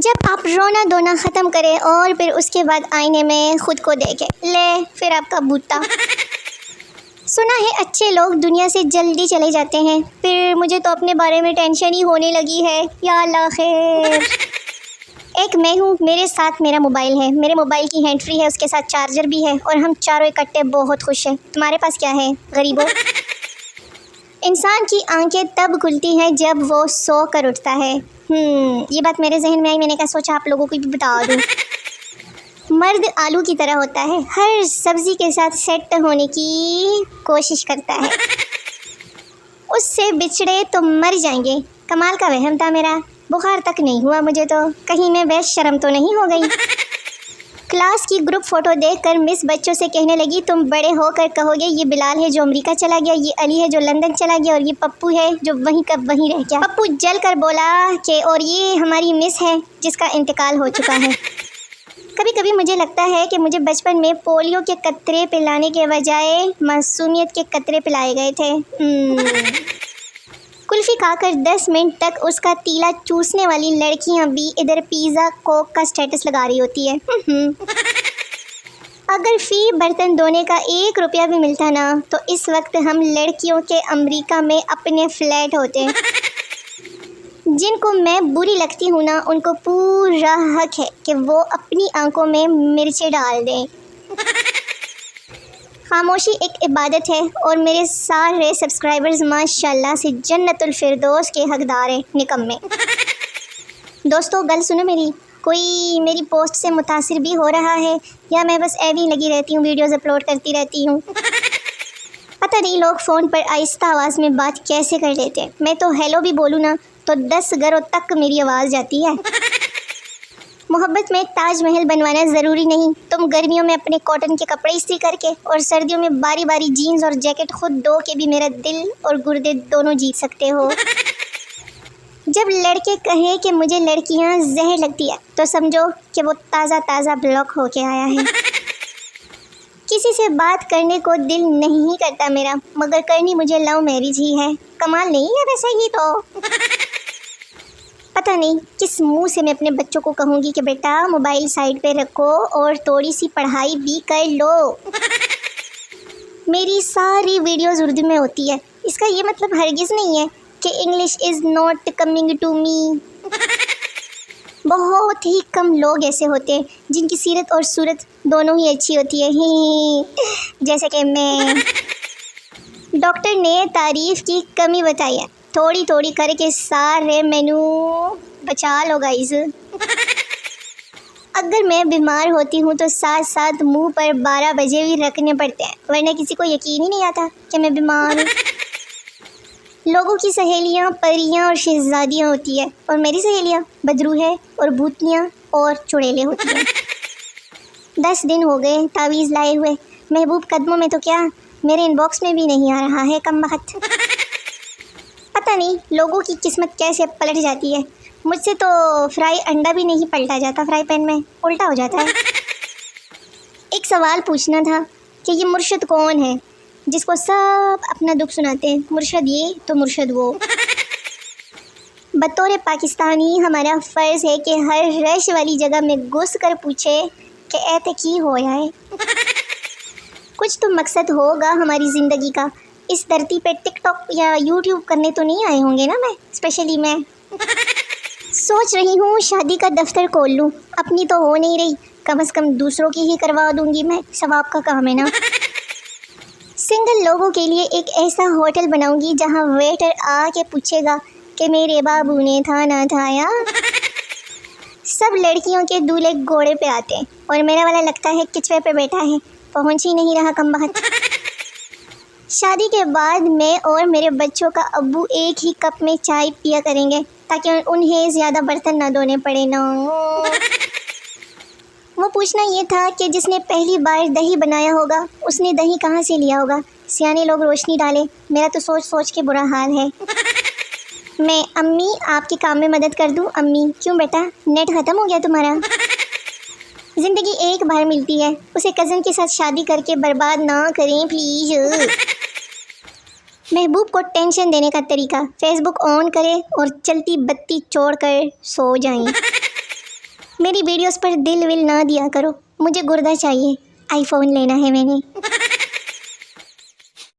جب آپ رونا دھونا ختم کریں اور پھر اس کے بعد آئینے میں خود کو دیکھیں، لے پھر آپ کا بوتا۔ سنا ہے اچھے لوگ دنیا سے جلدی چلے جاتے ہیں، پھر مجھے تو اپنے بارے میں ٹینشن ہی ہونے لگی ہے، یا اللہ خیر۔ ایک میں ہوں، میرے ساتھ میرا موبائل ہے، میرے موبائل کی ہینڈ فری ہے، اس کے ساتھ چارجر بھی ہے، اور ہم چاروں اکٹھے بہت خوش ہیں۔ تمہارے پاس کیا ہے غریبوں؟ انسان کی آنکھیں تب کھلتی ہیں جب وہ سو کر اٹھتا ہے۔ یہ بات میرے ذہن میں آئی، میں نے کہا سوچا آپ لوگوں کو بھی بتا دوں۔ مرد آلو کی طرح ہوتا ہے، ہر سبزی کے ساتھ سیٹ ہونے کی کوشش کرتا ہے، اس سے بچھڑے تو مر جائیں گے۔ کمال کا وہم تھا میرا، بخار تک نہیں ہوا مجھے تو، کہیں میں بے شرم تو نہیں ہو گئی۔ کلاس کی گروپ فوٹو دیکھ کر مس بچوں سے کہنے لگی، تم بڑے ہو کر کہو گے یہ بلال ہے جو امریکہ چلا گیا، یہ علی ہے جو لندن چلا گیا، اور یہ پپو ہے جو وہیں کا وہیں رہ گیا۔ پپو جل کر بولا کہ اور یہ ہماری مس ہے جس کا انتقال ہو چکا ہے۔ کبھی کبھی مجھے لگتا ہے کہ مجھے بچپن میں پولیو کے قطرے پلانے کے بجائے معصومیت کے قطرے پلائے گئے تھے۔ کلفی کھا کر 10 منٹ تک اس کا تیلا چوسنے والی لڑکیاں بھی ادھر پیزا کوک کا سٹیٹس لگا رہی ہوتی ہے۔ اگر فی برتن دھونے کا 1 روپیہ بھی ملتا نا تو اس وقت ہم لڑکیوں کے امریکہ میں اپنے فلیٹ ہوتے۔ جن کو میں بری لگتی ہوں نا، ان کو پورا حق ہے کہ وہ اپنی آنکھوں میں مرچیں ڈال دیں۔ خاموشی ایک عبادت ہے، اور میرے سارے سبسکرائبرز ماشاءاللہ سے جنت الفردوس کے حقدار ہیں۔ نکمے دوستو، گل سنو میری، کوئی میری پوسٹ سے متاثر بھی ہو رہا ہے یا میں بس ایویں لگی رہتی ہوں، ویڈیوز اپلوڈ کرتی رہتی ہوں؟ پتہ نہیں لوگ فون پر آہستہ آواز میں بات کیسے کر لیتے ہیں۔ میں تو ہیلو بھی بولوں نا تو 10 گھروں تک میری آواز جاتی ہے۔ محبت میں تاج محل بنوانا ضروری نہیں، تم گرمیوں میں اپنے کاٹن کے کپڑے استری کر کے اور سردیوں میں باری باری جینز اور جیکٹ خود دھو کے بھی میرا دل اور گردے دونوں جیت سکتے ہو۔ جب لڑکے کہیں کہ مجھے لڑکیاں زہر لگتی ہے تو سمجھو کہ وہ تازہ تازہ بلاک ہو کے آیا ہے۔ کسی سے بات کرنے کو دل نہیں کرتا میرا، مگر کرنی مجھے لو میرج ہی ہے۔ کمال نہیں ہے ویسے ہی تو؟ پتہ نہیں کس منہ سے میں اپنے بچوں کو کہوں گی کہ بیٹا موبائل سائڈ پہ رکھو اور تھوڑی سی پڑھائی بھی کر لو۔ میری ساری ویڈیوز اردو میں ہوتی ہے، اس کا یہ مطلب ہرگز نہیں ہے کہ English is not coming to me. بہت ہی کم لوگ ایسے ہوتے ہیں جن کی سیرت اور صورت دونوں ہی اچھی ہوتی ہے، جیسے کہ میں۔ ڈاکٹر نے تعریف کی کمی بتائی ہے، تھوڑی تھوڑی کر کے سارے مینو بچا لو گائز۔ اگر میں بیمار ہوتی ہوں تو ساتھ ساتھ منہ پر 12 بجے بھی رکھنے پڑتے ہیں، ورنہ کسی کو یقین ہی نہیں آتا کہ میں بیمار ہوں۔ لوگوں کی سہیلیاں پریاں اور شہزادیاں ہوتی ہے، اور میری سہیلیاں بدروح اور بھوتنیاں اور چڑیلیں ہوتی ہیں۔ 10 دن ہو گئے تعویذ لائے ہوئے، محبوب قدموں میں تو کیا میرے ان باکس میں بھی نہیں آ رہا ہے، کم بخت۔ پتہ نہیں لوگوں کی قسمت کیسے پلٹ جاتی ہے، مجھ سے تو فرائی انڈا بھی نہیں پلٹا جاتا، فرائی پین میں الٹا ہو جاتا ہے۔ ایک سوال پوچھنا تھا کہ یہ مرشد کون ہے جس کو سب اپنا دکھ سناتے ہیں؟ مرشد یہ تو مرشد وہ۔ بطور پاکستانی ہمارا فرض ہے کہ ہر رش والی جگہ میں گھس کر پوچھے کہ ایتے کی ہویا ہے۔ کچھ تو مقصد ہوگا ہماری زندگی کا، اس دھرتی پہ ٹک ٹاک یا یوٹیوب کرنے تو نہیں آئے ہوں گے نا میں، اسپیشلی میں۔ سوچ رہی ہوں شادی کا دفتر کھول لوں، اپنی تو ہو نہیں رہی، کم از کم دوسروں کی ہی کروا دوں گی میں، ثواب کا کام ہے نا۔ سنگل لوگوں کے لیے ایک ایسا ہوٹل بناؤں گی جہاں ویٹر آ کے پوچھے گا کہ میرے بابو نے کھانا کھایا۔ سب لڑکیوں کے دولہے گھوڑے پہ آتے ہیں اور میرا والا لگتا ہے کچوے پہ بیٹھا ہے، پہنچ ہی نہیں رہا کم بخت۔ شادی کے بعد میں اور میرے بچوں کا ابو ایک ہی کپ میں چائے پیا کریں گے تاکہ انہیں زیادہ برتن نہ دھونے پڑے نا۔ وہ پوچھنا یہ تھا کہ جس نے پہلی بار دہی بنایا ہوگا اس نے دہی کہاں سے لیا ہوگا؟ سیانے لوگ روشنی ڈالے، میرا تو سوچ سوچ کے برا حال ہے۔ میں امی آپ کے کام میں مدد کر دوں؟ امی کیوں بیٹا، نیٹ ختم ہو گیا تمہارا؟ زندگی ایک بار ملتی ہے، اسے کزن کے ساتھ شادی کر کے برباد نہ کریں پلیز۔ محبوب کو ٹینشن دینے کا طریقہ، فیس بک آن کرے اور چلتی بتی چھوڑ کر سو جائیں۔ میری ویڈیوز پر دل ول نہ دیا کرو، مجھے گردہ چاہیے، آئی فون لینا ہے میں نے۔